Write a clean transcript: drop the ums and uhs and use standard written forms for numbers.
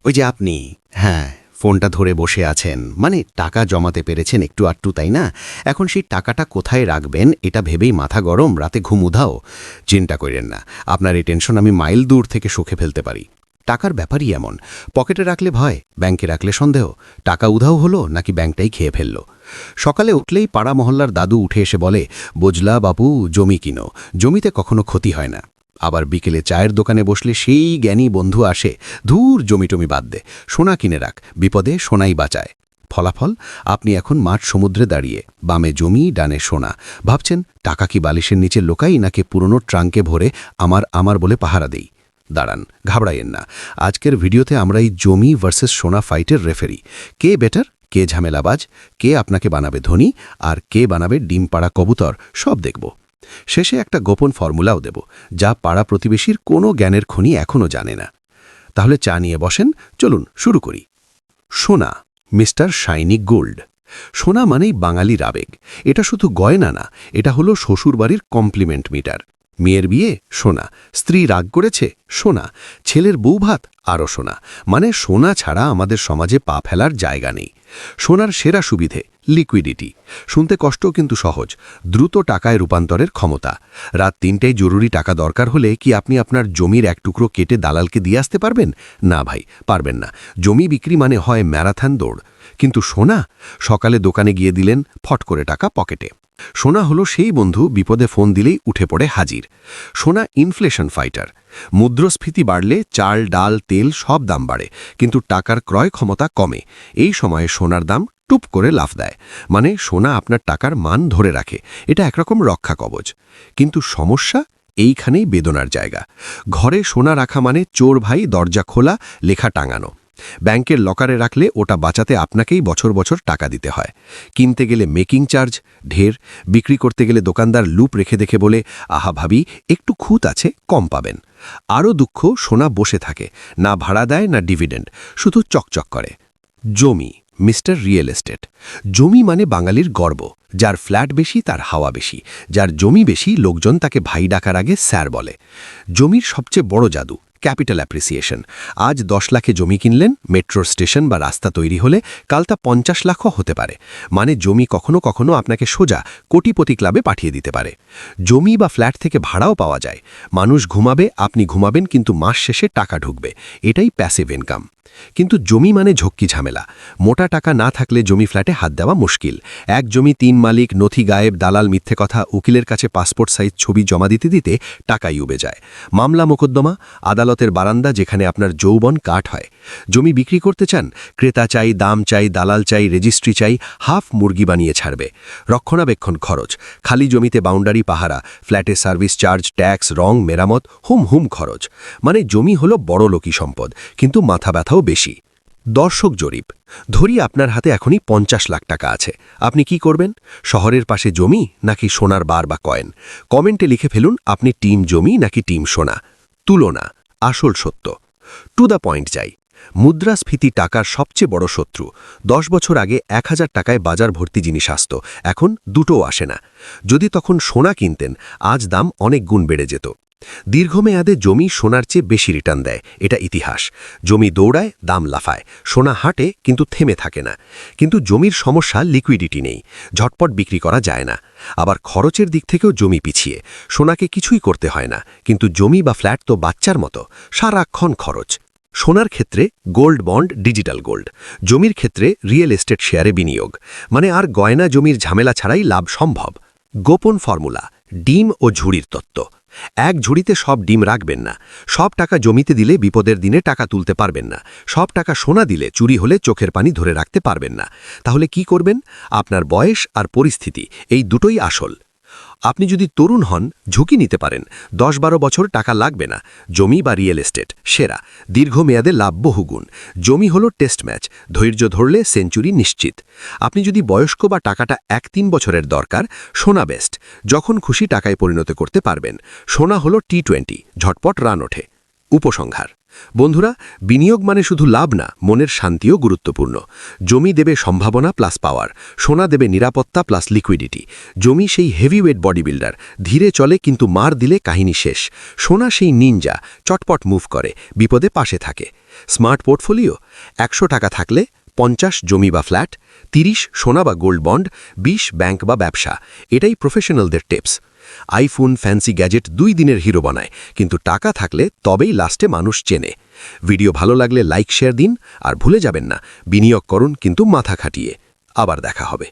ওই যে আপনি, হ্যাঁ, ফোনটা ধরে বসে আছেন, মানে টাকা জমাতে পেরেছেন একটু আটটু, তাই না? এখন সেই টাকাটা কোথায় রাখবেন এটা ভেবেই মাথা গরম, রাতে ঘুম উধাও। চিন্তা করেন না, আপনার এই টেনশন আমি মাইল দূর থেকে শুকে ফেলতে পারি। টাকার ব্যাপারই এমন, পকেটে রাখলে ভয়, ব্যাংকে রাখলে সন্দেহ, টাকা উধাও হলো নাকি ব্যাংকটাই খেয়ে ফেলল। সকালে উঠলেই পাড়া মহল্লার দাদু উঠে এসে বলে, বুঝলা বাপু, জমি কিনো, জমিতে কখনো ক্ষতি হয় না। আবার বিকেলে চায়ের দোকানে বসলে সেই জ্ঞানী বন্ধু আসে, ধুর জমি বাদ দে, সোনা কিনে রাখ, বিপদে সোনাই বাঁচায়। ফলাফল, আপনি এখন মাঠ সমুদ্রে দাঁড়িয়ে, বামে জমি, ডানে সোনা। ভাবছেন টাকা কি বালিশের নিচে লোকাই নাকি পুরনো ট্রাঙ্কে ভরে আমার বলে পাহারা দেই। দাঁড়ান, ঘাবড়াইয়েন না। আজকের ভিডিওতে আমরা এই জমি ভার্সেস সোনা ফাইটের রেফারি, কে বেটার, কে ঝামেলাবাজ, কে আপনাকে বানাবে ধনী, আর কে বানাবে ডিম পাড়া কবুতর, সব দেখব। শেষে একটা গোপন ফর্মুলাও দেব, যা পাড়া প্রতিবেশীর কোনো জ্ঞানের খনি এখনও জানে না। তাহলে চা নিয়ে বসেন, চলুন শুরু করি। সোনা, মিস্টার শাইনি গোল্ড। সোনা মানেই বাঙালির আবেগ। এটা শুধু গয়না না, এটা হলো শ্বশুরবাড়ির কমপ্লিমেন্ট মিটার। মেয়ের বিয়ে সোনা, স্ত্রী রাগ করেছে সোনা, ছেলের বউ ভাত আরও সোনা। মানে সোনা ছাড়া আমাদের সমাজে পা ফেলার জায়গা নেই। সোনার সেরা সুবিধে লিকুইডিটি। শুনতে কষ্ট কিন্তু সহজ, দ্রুত টাকায় রূপান্তরের ক্ষমতা। রাত ৩টায় জরুরি টাকা দরকার হলে কি আপনি আপনার জমির এক টুকরো কেটে দালালকে দিয়ে আসতে পারবেন? না ভাই, পারবেন না। জমি বিক্রি মানে হয় ম্যারাথন দৌড়। কিন্তু সোনা, সকালে দোকানে গিয়ে দিলেন, ফট করে টাকা পকেটে। সোনা হলো সেই বন্ধু, বিপদে ফোন দিলেই উঠে পড়ে হাজির। সোনা ইনফ্লেশন ফাইটার। মুদ্রাস্ফীতি বাড়লে চাল, ডাল, তেল সব দাম বাড়ে, কিন্তু টাকার ক্রয় ক্ষমতা কমে। এই সময়ে সোনার দাম টুপ করে লাফ দেয়। মানে সোনা আপনার টাকার মান ধরে রাখে, এটা একরকম রক্ষা কবচ। কিন্তু সমস্যা এইখানেই বেদনার জায়গা। ঘরে সোনা রাখা মানে চোর ভাই দরজা খোলা, লেখা টাঙানো। ব্যাংকের লকারে রাখলে ওটা বাঁচাতে আপনাকেই বছর বছর টাকা দিতে হয়। কিনতে গেলে মেকিং চার্জ ঢের, বিক্রি করতে গেলে দোকানদার লুপ রেখে দেখে বলে, আহা ভাবি, একটু খুঁত আছে, কম পাবেন। আরও দুঃখ, সোনা বসে থাকে, না ভাড়া দেয় না ডিভিডেন্ড, শুধু চকচক করে। জমি, মিস্টার রিয়েল এস্টেট। জমি মানে বাঙালির গর্ব। যার ফ্ল্যাট বেশি তার হাওয়া বেশি, যার জমি বেশি লোকজন তাকে ভাই ডাকার আগে স্যার বলে। জমির সবচেয়ে বড় জাদু ক্যাপিটাল অ্যাপ্রিসিয়েশন। আজ 10 লাখে জমি কিনলেন, মেট্রো স্টেশন বা রাস্তা তৈরি হলে কাল তা 50 লাখও হতে পারে। মানে জমি কখনো কখনো আপনাকে সোজা কোটিপতি ক্লাবে পাঠিয়ে দিতে পারে। জমি বা ফ্ল্যাট থেকে ভাড়াও পাওয়া যায়। মানুষ ঘুমাবে, আপনি ঘুমাবেন, কিন্তু মাস শেষে টাকা ঢুকবে। এটাই প্যাসিভ ইনকাম। কিন্তু জমি মানে ঝক্কি ঝামেলা। মোটা টাকা না থাকলে জমি ফ্ল্যাটে হাত দেওয়া মুশকিল। এক জমি 3 মালিক, নথি গায়েব, দালাল মিথ্যে কথা, উকিলের কাছে পাসপোর্ট সাইজ ছবি জমা দিতে দিতে টাকাই উবে যায়। মামলা মোকদ্দমা, আদালতের বারান্দা যেখানে আপনার যৌবন কাঠ হয়। জমি বিক্রি করতে চান, ক্রেতা চাই, দাম চাই, দালাল চাই, রেজিস্ট্রি চাই, হাফ মুরগি বানিয়ে ছাড়বে। রক্ষণাবেক্ষণ খরচ, খালি জমিতে বাউন্ডারি পাহারা, ফ্ল্যাটে সার্ভিস চার্জ, ট্যাক্স, রং, মেরামত, হুম খরচ। মানে জমি হলো বড় লোকী সম্পদ, কিন্তু মাথা ব্যথাও বেশি। দর্শক জরিপ, ধরি আপনার হাতে এখনই 50 লাখ টাকা আছে, আপনি কি করবেন? শহরের পাশে জমি নাকি সোনার বার বা কয়েন? কমেন্টে লিখে ফেলুন আপনি টিম জমি নাকি টিম সোনা। তুলনা, আসল সত্য। টু দ্য পয়েন্ট যাই। মুদ্রাস্ফীতি টাকার সবচেয়ে বড় শত্রু। 10 বছর আগে 1000 টাকায় বাজার ভর্তি জিনিস আসত, এখন দুটোও আসে না। যদি তখন সোনা কিনতেন, আজ দাম অনেক গুণ বেড়ে যেত। দীর্ঘমেয়াদে জমি সোনার চেয়ে বেশি রিটার্ন দেয়, এটা ইতিহাস। জমি দৌড়ায়, দাম লাফায়, সোনা হাঁটে কিন্তু থেমে থাকে না। কিন্তু জমির সমস্যা লিকুইডিটি নেই, ঝটপট বিক্রি করা যায় না। আবার খরচের দিক থেকেও জমি পিছিয়ে, সোনাকে কিছুই করতে হয় না, কিন্তু জমি বা ফ্ল্যাট তো বাচ্চার মতো, সারাক্ষণ খরচ। সোনার ক্ষেত্রে গোল্ড বন্ড, ডিজিটাল গোল্ড। জমির ক্ষেত্রে রিয়েল এস্টেট শেয়ারে বিনিয়োগ। মানে আর গয়না জমির ঝামেলা ছাড়াই লাভ সম্ভব। গোপন ফর্মুলা, ডিম ও ঝুড়ির তত্ত্ব। এক ঝুড়িতে সব ডিম রাখবেন না। সব টাকা জমিতে দিলে বিপদের দিনে টাকা তুলতে পারবেন না। সব টাকা সোনা দিলে চুরি হলে চোখের পানি ধরে রাখতে পারবেন না। তাহলে কি করবেন? আপনার বয়স আর পরিস্থিতি, এই দুটোই আসল। আপনি যদি তরুণ হন, ঝুঁকি নিতে পারেন, 10-12 বছর টাকা লাগবে না। জমি বা রিয়েল এস্টেট সেরা, দীর্ঘমেয়াদে লাভ বহুগুণ। জমি হলো টেস্ট ম্যাচ, ধৈর্য ধরলে সেঞ্চুরি নিশ্চিত। আপনি যদি বয়স্ক বা টাকাটা 1-3 বছরের দরকার, সোনা বেস্ট, যখন খুশি টাকায় পরিণত করতে পারবেন। সোনা হলো T20, ঝটপট রান ওঠে। উপসংহার, বন্ধুরা, বিনিয়োগ মানে শুধু লাভ না, মনের শান্তিও গুরুত্বপূর্ণ। জমি দেবে সম্ভাবনা প্লাস পাওয়ার, সোনা দেবে নিরাপত্তা প্লাস লিকুইডিটি। জমি সেই হেভিওয়েট বডি বিল্ডার, ধীরে চলে কিন্তু মার দিলে কাহিনী শেষ। সোনা সেই নিনজা, চটপট মুভ করে, বিপদে পাশে থাকে। স্মার্ট পোর্টফোলিও 100 টাকা থাকলে 50 জমি বা ফ্ল্যাট, 30 সোনা বা গোল্ড বন্ড, 20 ব্যাংক বা ব্যবসা। এটাই প্রফেশনালদের টিপস। আইফোন, ফ্যান্সি গ্যাজেট 2 দিনের হিরো বানায়, কিন্তু টাকা থাকলে তবেই লাস্টে মানুষ চেনে। ভিডিও ভালো লাগলে লাইক শেয়ার দিন, আর ভুলে যাবেন না, বিনিয়োগ করুন কিন্তু মাথা খাটিয়ে। আবার দেখা হবে।